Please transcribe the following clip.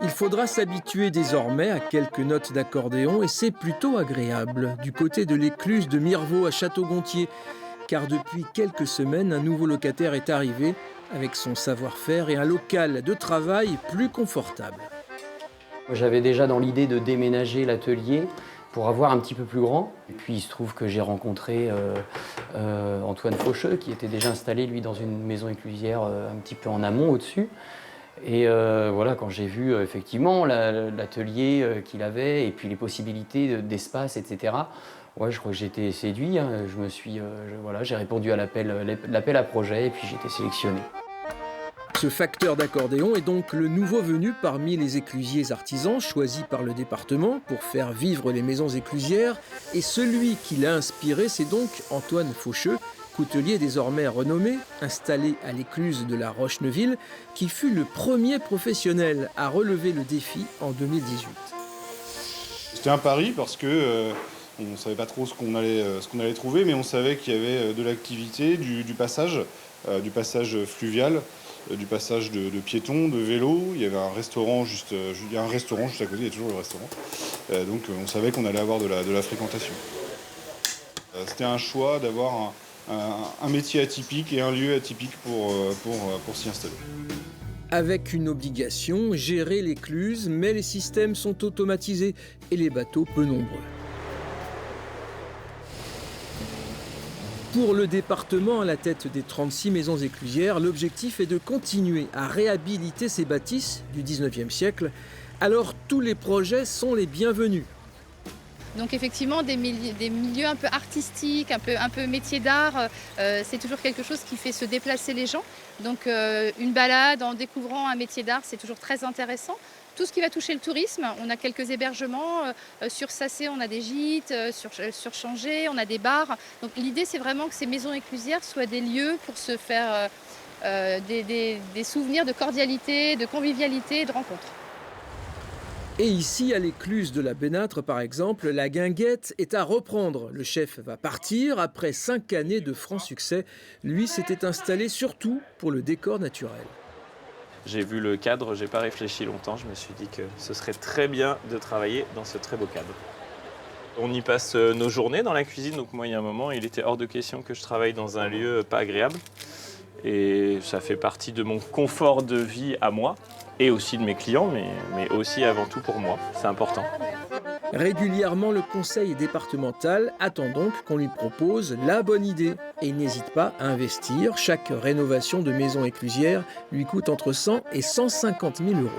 Il faudra s'habituer désormais à quelques notes d'accordéon et c'est plutôt agréable du côté de l'écluse de Mirevaux à Château-Gontier, car depuis quelques semaines, un nouveau locataire est arrivé avec son savoir-faire et un local de travail plus confortable. Moi, j'avais déjà dans l'idée de déménager l'atelier pour avoir un petit peu plus grand. Et puis il se trouve que j'ai rencontré Antoine Faucheux qui était déjà installé lui dans une maison éclusière un petit peu en amont au-dessus. Et voilà, quand j'ai vu effectivement l'atelier qu'il avait et puis les possibilités d'espace, etc. Ouais, je crois que j'ai été séduit, hein. Voilà, j'ai répondu à l'appel à projet et puis j'ai été sélectionné. Ce facteur d'accordéon est donc le nouveau venu parmi les éclusiers artisans choisis par le département pour faire vivre les maisons éclusières. Et celui qui l'a inspiré, c'est donc Antoine Faucheux, coutelier désormais renommé, installé à l'écluse de la Roche-Neuville, qui fut le premier professionnel à relever le défi en 2018. C'était un pari parce que on ne savait pas trop ce qu'on allait trouver, mais on savait qu'il y avait de l'activité, du passage fluvial, du passage de piétons, de vélos. Il y avait un restaurant il y a un restaurant juste à côté, il y a toujours le restaurant. Donc on savait qu'on allait avoir de la fréquentation. C'était un choix d'avoir un métier atypique et un lieu atypique pour s'y installer. Avec une obligation, gérer l'écluse, mais les systèmes sont automatisés et les bateaux peu nombreux. Pour le département à la tête des 36 maisons éclusières, l'objectif est de continuer à réhabiliter ces bâtisses du 19e siècle. Alors tous les projets sont les bienvenus. Donc effectivement, des milieux un peu artistiques, un peu métier d'art, c'est toujours quelque chose qui fait se déplacer les gens. Donc une balade en découvrant un métier d'art, c'est toujours très intéressant. Tout ce qui va toucher le tourisme, on a quelques hébergements. Sur Sacé, on a des gîtes, sur Changé, on a des bars. Donc l'idée, c'est vraiment que ces maisons éclusières soient des lieux pour se faire des souvenirs de cordialité, de convivialité, de rencontres. Et ici, à l'écluse de la Bénâtre, par exemple, la guinguette est à reprendre. Le chef va partir après 5 années de franc succès. Lui s'était installé surtout pour le décor naturel. J'ai vu le cadre, j'ai pas réfléchi longtemps, je me suis dit que ce serait très bien de travailler dans ce très beau cadre. On y passe nos journées dans la cuisine, donc moi il y a un moment, il était hors de question que je travaille dans un lieu pas agréable. Et ça fait partie de mon confort de vie à moi, et aussi de mes clients, mais aussi avant tout pour moi, c'est important. Régulièrement, le conseil départemental attend donc qu'on lui propose la bonne idée et n'hésite pas à investir. Chaque rénovation de maison éclusière lui coûte entre 100 et 150 000 euros.